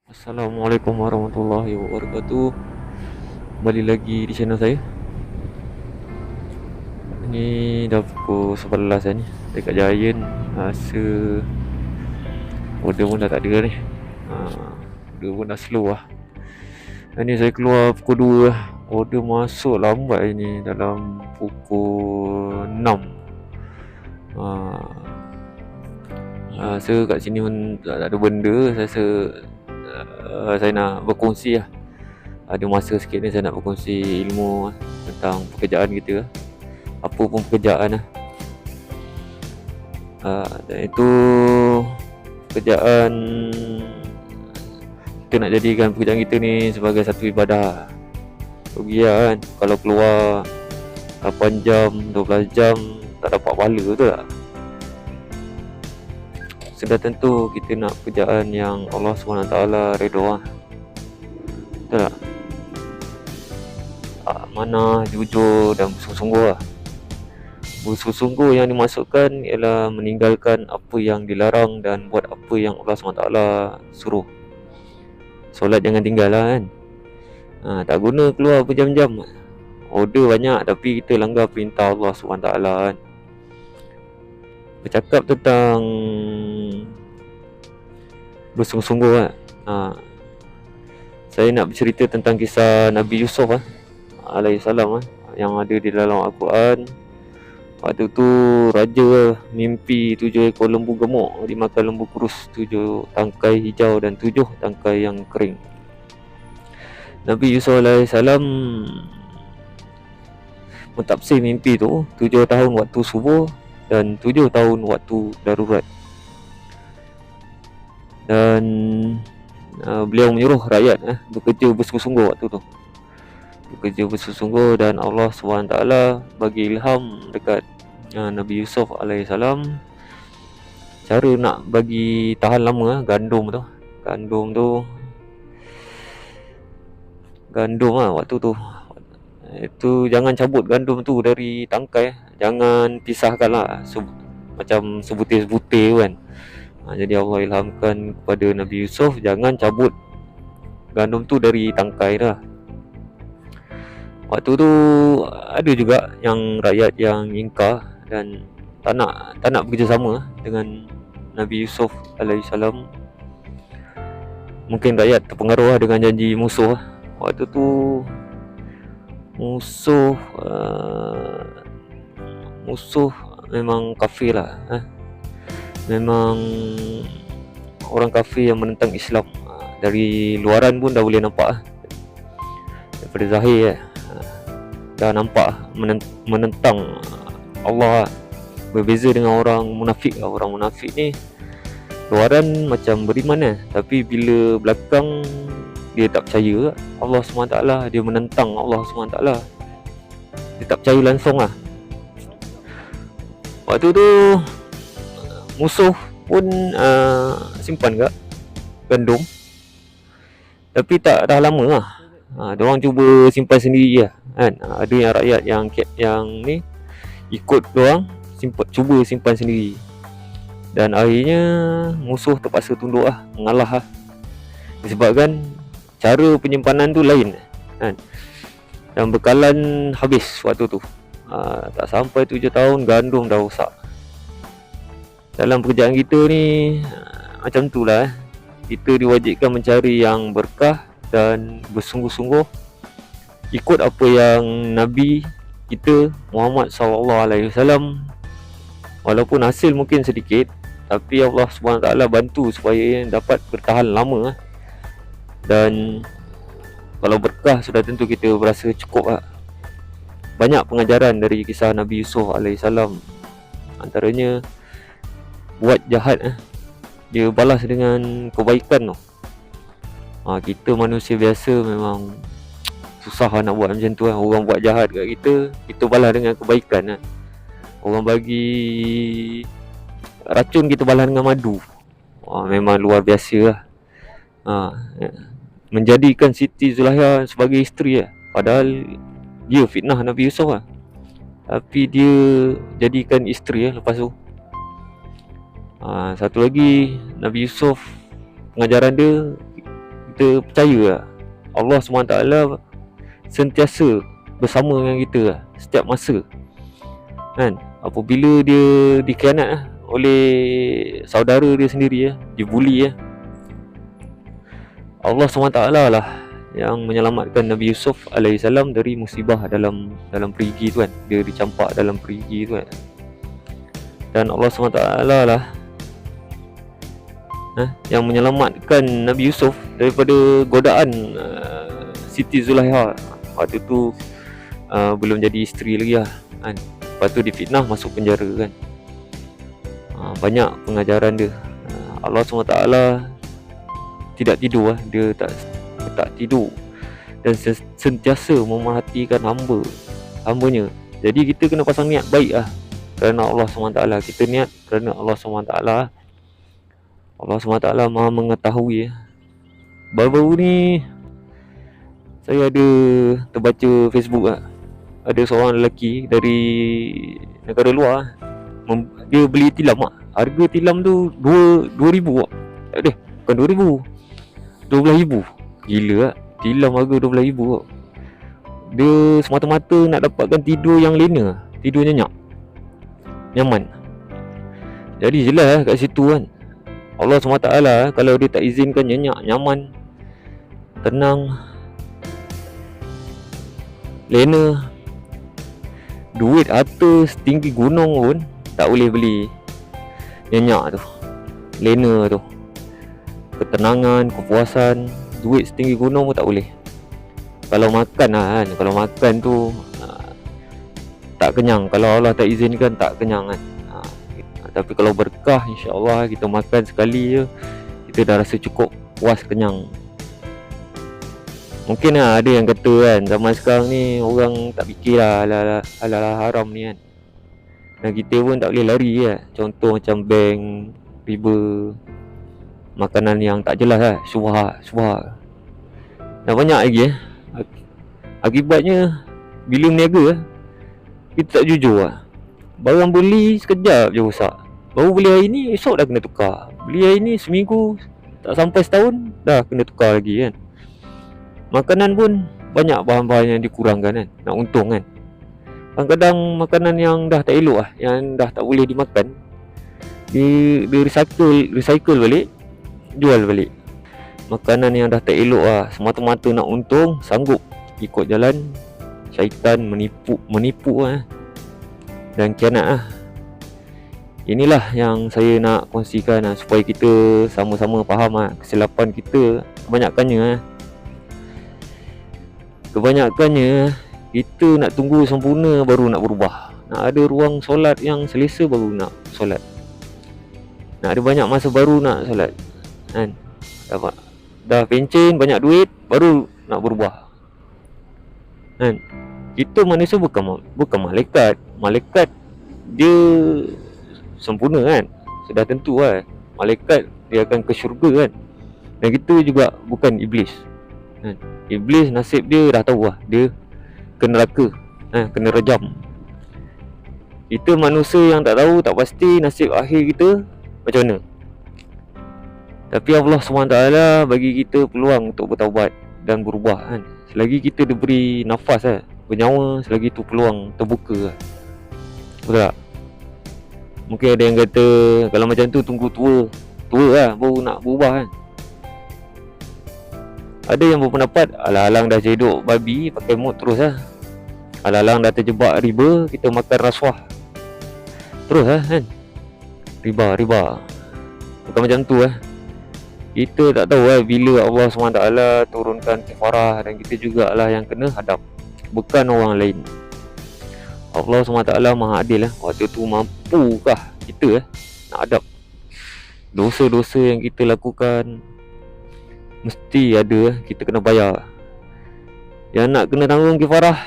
Assalamualaikum warahmatullahi wabarakatuh. Kembali lagi di channel saya. Ni dah pukul 11 dah ni dekat Giant. Rasa order pun dah tak ada ni. Order pun dah slow lah. Ni saya keluar pukul 2 lah. Order masuk lambat ni dalam pukul 6. Rasa kat sini pun tak ada benda. Saya nak berkongsi lah. Ada masa sikit ni saya nak berkongsi ilmu tentang pekerjaan kita. Apa pun pekerjaan lah. Dan itu pekerjaan, kita nak jadikan pekerjaan kita ni sebagai satu ibadah. Rugi lah kan kalau keluar 8 jam, 12 jam tak dapat pahala, betul tak? Sudah tentu kita nak pekerjaan yang Allah SWT redha lah. Betul tak? Mana jujur dan bersungguh-sungguh lah. Bersungguh-sungguh yang dimaksudkan ialah meninggalkan apa yang dilarang dan buat apa yang Allah SWT suruh. Solat jangan tinggal lah kan. Tak guna keluar berjam-jam, order banyak tapi kita langgar perintah Allah SWT kan. Bercakap tentang bersungguh-sungguh kan. Saya nak bercerita tentang kisah Nabi Yusuf alaihissalam yang ada di dalam Al-Quran. Waktu tu raja mimpi 7 ekor lembu gemuk dimakan lembu kurus, 7 tangkai hijau dan 7 tangkai yang kering. Nabi Yusuf alaihissalam mentafsir mimpi tu 7 tahun waktu subuh dan 7 tahun waktu darurat. Dan beliau menyuruh rakyat bekerja bersungguh-sungguh waktu tu. Bekerja bersungguh dan Allah SWT bagi ilham dekat Nabi Yusuf alaihissalam cara nak bagi tahan lama gandum waktu tu. Itu jangan cabut gandum tu dari tangkai, jangan pisahkan lah macam sebutir-sebutir kan. Jadi Allah ilhamkan kepada Nabi Yusuf jangan cabut gandum tu dari tangkai dah. Waktu tu ada juga yang rakyat yang ingkar dan tak nak bekerjasama dengan Nabi Yusuf alaihissalam. Mungkin rakyat terpengaruh dengan janji musuh. Waktu tu musuh memang kafir lah. Memang orang kafir yang menentang Islam. Dari luaran pun dah boleh nampak daripada zahir dah nampak menentang Allah. Berbeza dengan orang munafik. Orang munafik ni luaran macam beriman tapi bila belakang dia tak percaya Allah SWT, dia menentang Allah SWT, dia tak percaya langsung lah. Waktu tu musuh pun simpan kat gandum tapi tak dah lama lah. Diorang cuba simpan sendiri lah kan. Ada yang rakyat yang ni ikut diorang cuba simpan sendiri. Dan akhirnya musuh terpaksa tunduk lah, mengalah lah. Disebabkan cara penyimpanan tu lain kan. Dan bekalan habis waktu tu. Tak sampai 7 tahun gandum dah rosak. Dalam pekerjaan kita ni macam tu lah. Kita diwajibkan mencari yang berkah dan bersungguh-sungguh ikut apa yang Nabi kita Muhammad SAW. Walaupun hasil mungkin sedikit tapi Allah SWT bantu supaya dapat bertahan lama. Dan kalau berkah sudah tentu kita berasa cukup lah. Banyak pengajaran dari kisah Nabi Yusuf alaihissalam. Antaranya buat jahat dia balas dengan kebaikan tu. Kita manusia biasa memang susah nak buat macam tu. Orang buat jahat kat kita balas dengan kebaikan. Orang bagi racun, kita balas dengan madu. Memang luar biasa lah. Menjadikan Siti Zulaikha sebagai isteri padahal dia fitnah Nabi Yusuf tapi dia jadikan isteri lepas tu. Satu lagi Nabi Yusuf, pengajaran dia kita percaya lah, Allah SWT sentiasa bersama dengan kita lah, setiap masa kan. Apabila dia dikhianat oleh saudara dia sendiri dibuli Allah SWT lah yang menyelamatkan Nabi Yusuf alaihissalam dari musibah dalam perigi tu kan. Dia dicampak dalam perigi tu kan. Dan Allah SWT lah yang menyelamatkan Nabi Yusuf daripada godaan Siti Zulaiha. Waktu tu belum jadi isteri lagi lah kan. Lepas tu difitnah masuk penjara kan. Banyak pengajaran dia. Allah SWT tidak tidur dia tak tidur dan sentiasa memerhatikan hambanya. Jadi kita kena pasang niat baik kerana Allah SWT. Kita niat kerana Allah SWT. Allah SWT Maha mengetahui Baru-baru ni saya ada terbaca Facebook ada seorang lelaki dari negara luar dia beli tilam harga tilam tu 2,000 tak ada, bukan 2,000, 12,000. Gila tilam harga 12,000 dia semata-mata nak dapatkan tidur yang lena, tidur nyenyak, nyaman. Jadi jelas kat situ kan, Allah SWT kalau dia tak izinkan nyenyak, nyaman, tenang, lena, duit harta setinggi gunung pun tak boleh beli nyenyak tu, lena tu, ketenangan, kepuasan. Duit setinggi gunung pun tak boleh. Kalau makan kan, kalau makan tu tak kenyang. Kalau Allah tak izinkan tak kenyang kan. Tapi kalau berkah, insya-Allah kita makan sekali je kita dah rasa cukup, puas, kenyang. Mungkin ada yang kata kan, zaman sekarang ni orang tak fikirlah halal haram ni kan. Dan kita pun tak boleh lari Contoh macam bank, riba, makanan yang tak jelas syubhat. Dan banyak lagi akibatnya bila berniaga kita tak jujur barang beli sekejap je rosak. Baru beli hari ni, esok dah kena tukar. Beli hari ni seminggu, tak sampai setahun dah kena tukar lagi kan. Makanan pun banyak bahan-bahan yang dikurangkan kan, nak untung kan. Kadang-kadang makanan yang dah tak elok yang dah tak boleh dimakan, di recycle balik, jual balik. Makanan yang dah tak elok semata-mata nak untung, sanggup ikut jalan syaitan, menipu dan khianat Inilah yang saya nak kongsikan supaya kita sama-sama faham kesilapan kita kebanyakannya kita nak tunggu sempurna baru nak berubah. Nak ada ruang solat yang selesa baru nak solat. Nak ada banyak masa baru nak solat kan. Dah pencen banyak duit baru nak berubah kan. Kita manusia bukan malaikat. Malaikat dia sempurna kan, sudah tentu malaikat dia akan ke syurga kan. Dan kita juga bukan iblis kan. Iblis nasib dia dah tahu dia ke neraka kena rejam. Kita manusia yang tak tahu, tak pasti nasib akhir kita macam mana. Tapi Allah SWT bagi kita peluang untuk bertaubat dan berubah kan. Selagi kita diberi nafas bernyawa, selagi tu peluang terbuka betul tak? Mungkin ada yang kata kalau macam tu tunggu tua baru nak berubah kan. Ada yang berpendapat alang-alang dah cedok babi pakai mood terus alang-alang dah terjebak riba, kita makan rasuah terus kan. Riba bukan macam tu Kita tak tahu bila Allah SWT turunkan kafarah, dan kita jugalah yang kena hadap, bukan orang lain. Allah SWT Maha Adil waktu tu mampukah kita nak hadap dosa-dosa yang kita lakukan? Mesti ada kita kena bayar. Yang nak kena tanggung kafarah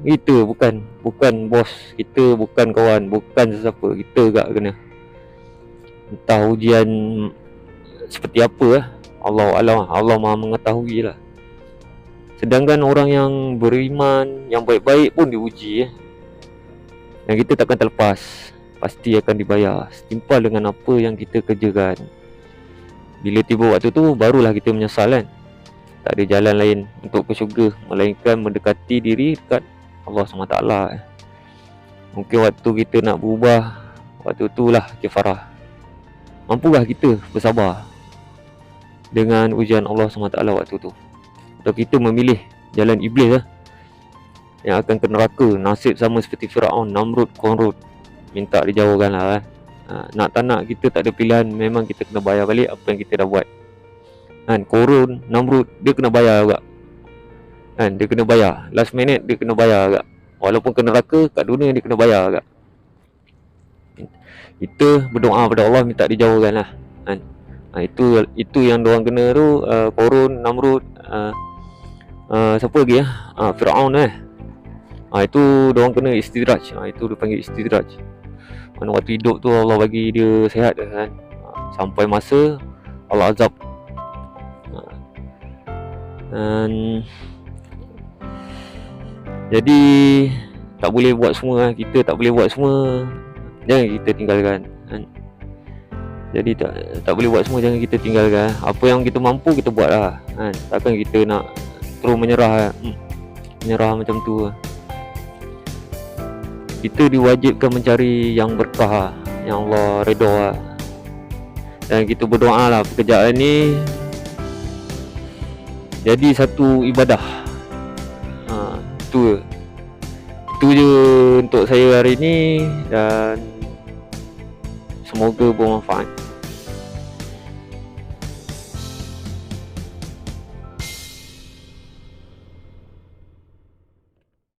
kita, bukan bos kita, bukan kawan, bukan sesiapa. Kita gak kena. Entah ujian seperti apa Allah Maha mengetahui lah. Sedangkan orang yang beriman, yang baik-baik pun diuji dan kita takkan terlepas, pasti akan dibayar setimpal dengan apa yang kita kerjakan. Bila tiba waktu tu barulah kita menyesal kan. Tak ada jalan lain untuk ke syurga melainkan mendekati diri dekat Allah SWT. Mungkin waktu kita nak berubah, waktu itulah kifarah. Mampukah kita bersabar dengan ujian Allah SWT waktu tu? Atau kita memilih jalan iblis yang akan ke neraka, nasib sama seperti Firaun, Namrud, Korun, minta dijauhkan lah nak tak nak kita tak ada pilihan, memang kita kena bayar balik apa yang kita dah buat kan. Korun, Namrud, dia kena bayar juga kan, dia kena bayar, last minute dia kena bayar juga, walaupun ke neraka kat dunia dia kena bayar juga. Kita berdoa pada Allah minta dijauhkan lah kan. Itu yang diorang kena tu, Korun, Namrud, siapa lagi Firaun itu diorang kena istidraj. Itu dia panggil istidraj. Mana waktu hidup tu Allah bagi dia sihat kan, sampai masa Allah azab. Dan jadi tak boleh buat semua, kita tak boleh buat semua, jangan kita tinggalkan kan. Jadi tak boleh buat semua, jangan kita tinggalkan. Apa yang kita mampu kita buat lah kan. Takkan kita nak terus menyerah macam tu. Kita diwajibkan mencari yang berkah, yang Allah redha dan kita berdoa lah pekerjaan ni jadi satu ibadah. Itu je untuk saya hari ni dan semoga bermanfaat.